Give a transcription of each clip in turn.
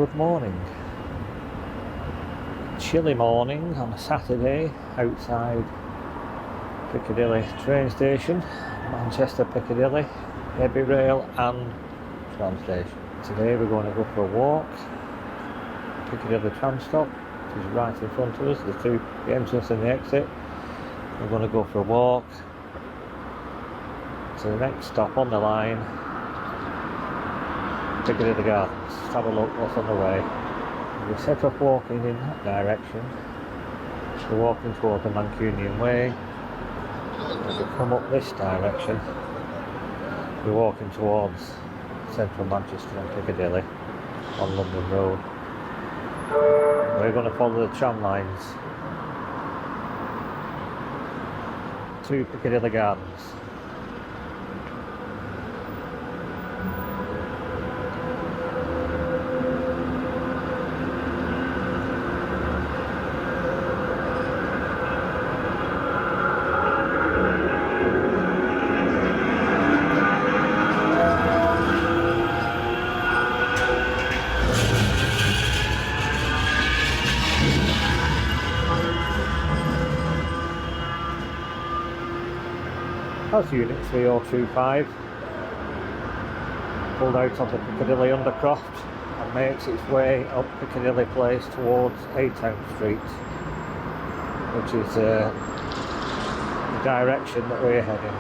Good morning. Chilly morning on a Saturday outside Piccadilly train station, Manchester Piccadilly, heavy rail and tram station. Today we're going to go for a walk. Piccadilly tram stop, which is right in front of us, the entrance and the exit. We're going to go for a walk to the next stop on the line, Piccadilly Gardens. Let's have a look what's on the way. We set off walking in that direction. We're walking towards the Mancunian Way. As we come up this direction, we're walking towards central Manchester and Piccadilly on London Road. We're going to follow the tram lines to Piccadilly Gardens. That's Unit 3025, pulled out of the Piccadilly Undercroft and makes its way up Piccadilly Place towards Town Street, which is the direction that we're heading.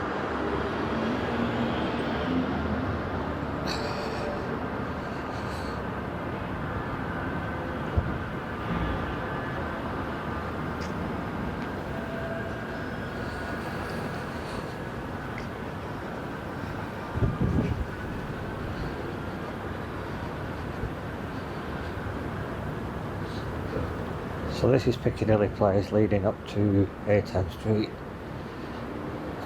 So this is Piccadilly Place leading up to Town Street.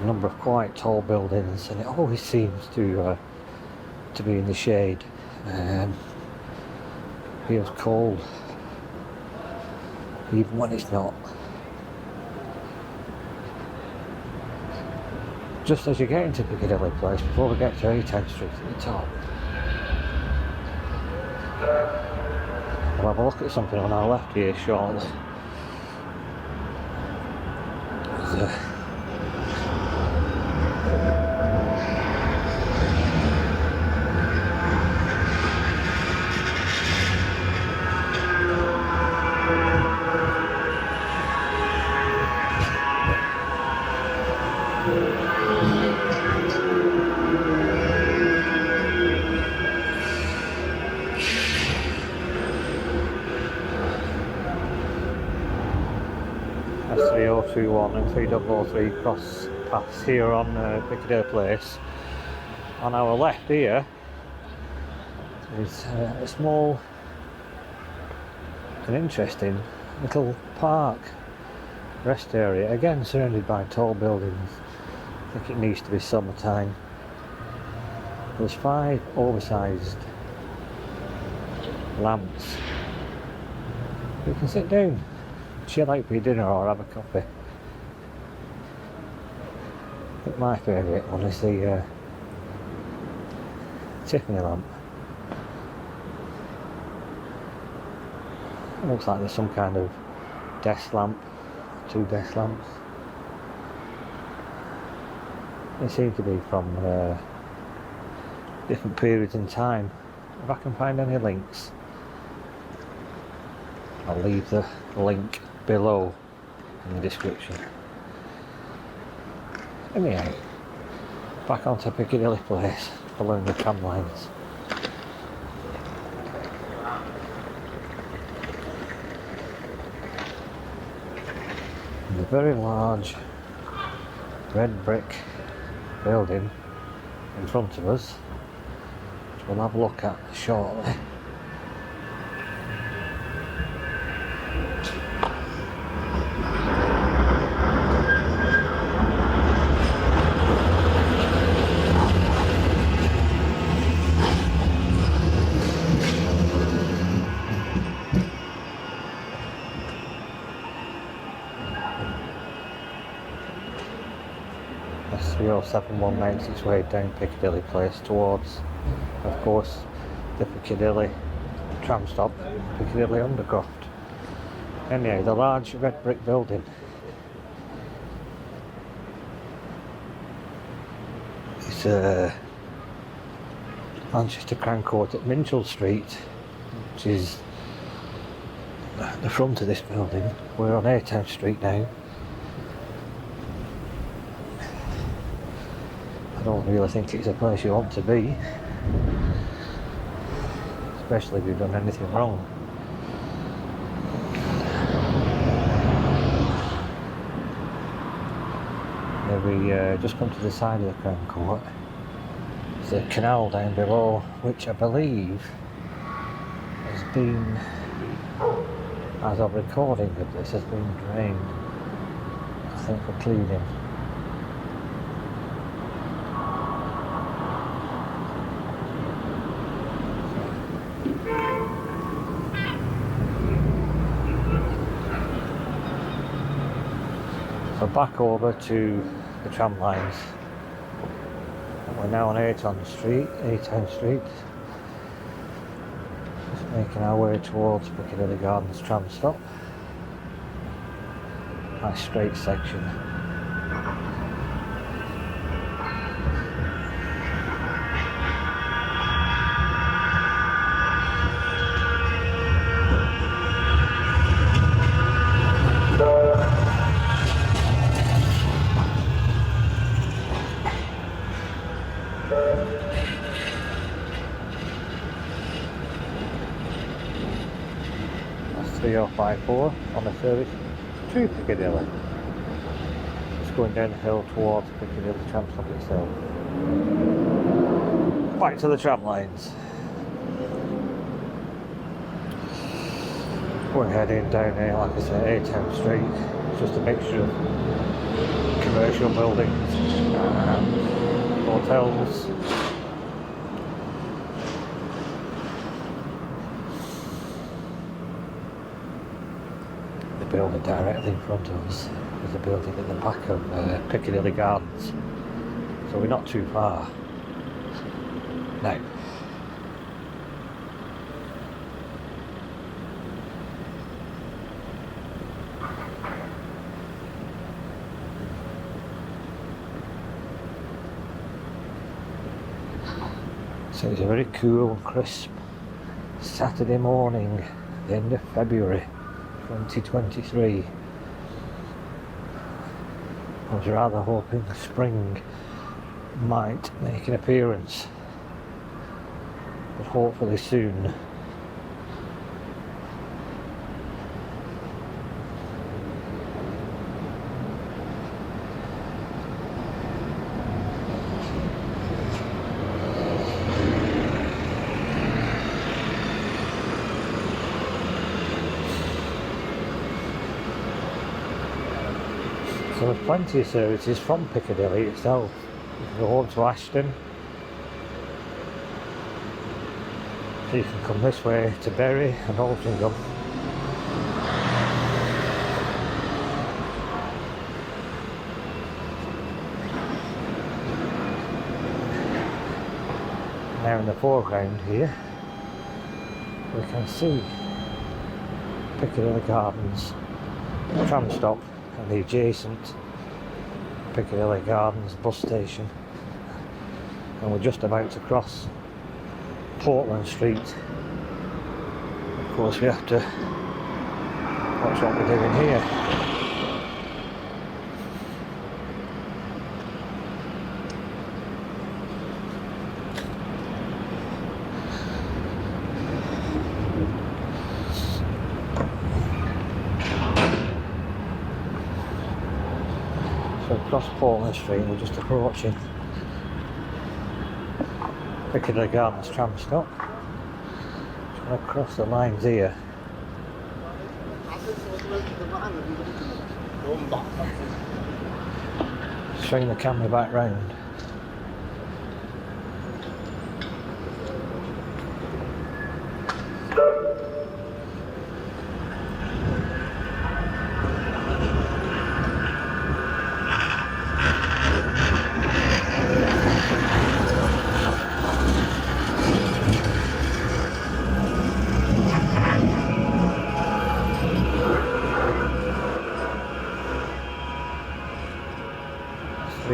A number of quite tall buildings, and it always seems to be in the shade. Feels cold, even when it's not. Just as you get into Piccadilly Place, before we get to Town Street at the top, we'll have a look at something on our left here shortly. That's 3021 and 3003 cross paths here on Piccadilly Place. On our left here is a small and interesting little park rest area, again surrounded by tall buildings. I think it needs to be summertime. There's 5 oversized lamps. You can sit down, chill out for your dinner or have a coffee. I think my favourite one is the Tiffany lamp. It looks like there's some kind of desk lamp, 2 desk lamps. They seem to be from different periods in time. If I can find any links, I'll leave the link below in the description. Anyhow, back onto Piccadilly Place, following the tram lines. And the very large red brick building in front of us, which we'll have a look at shortly. S307 makes its way down Piccadilly Place towards, of course, the Piccadilly tram stop, Piccadilly Undercroft. Anyway, the large red brick building. It's Manchester Crown Court at Minchell Street, which is the front of this building. We're on A-Town Street now. I don't really think it's a place you want to be, especially if you've done anything wrong. Now we just come to the side of the Crown Court. There's a canal down below, which I believe has been, as of recording of this, has been drained, I think, for cleaning. So back over to the tram lines. We're now on A-Town Street. Just making our way towards Piccadilly Gardens Tram Stop. Nice straight section. That's 3054 on the service to Piccadilly. Just going down the hill towards Piccadilly tram stop itself. Back to the tram lines. We're heading down here, like I say, A-Town Street. It's just a mixture of commercial buildings and hotels. The building directly in front of us is a building at the back of Piccadilly Gardens, so we're not too far now. So it's a very cool and crisp Saturday morning, the end of February 2023. I was rather hoping spring might make an appearance, but hopefully soon. So there's plenty of services from Piccadilly itself. You can go up to Ashton, so you can come this way to Bury and Altrincham. Now in the foreground here we can see Piccadilly Gardens tram stop and the adjacent Piccadilly Gardens bus station, and we're just about to cross Portland Street. Of course we have to watch what we're doing here. So across Portland Street, we're just approaching Piccadilly Gardens Tram Stop. Just going to cross the lines here. Swing the camera back round.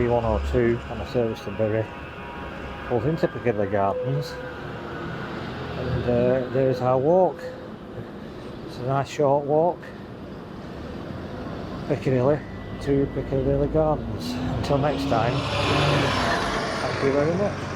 B102 on a service to Bury, pulls into Piccadilly Gardens, and there's our walk. It's a nice short walk, Piccadilly to Piccadilly Gardens. Until next time, thank you very much.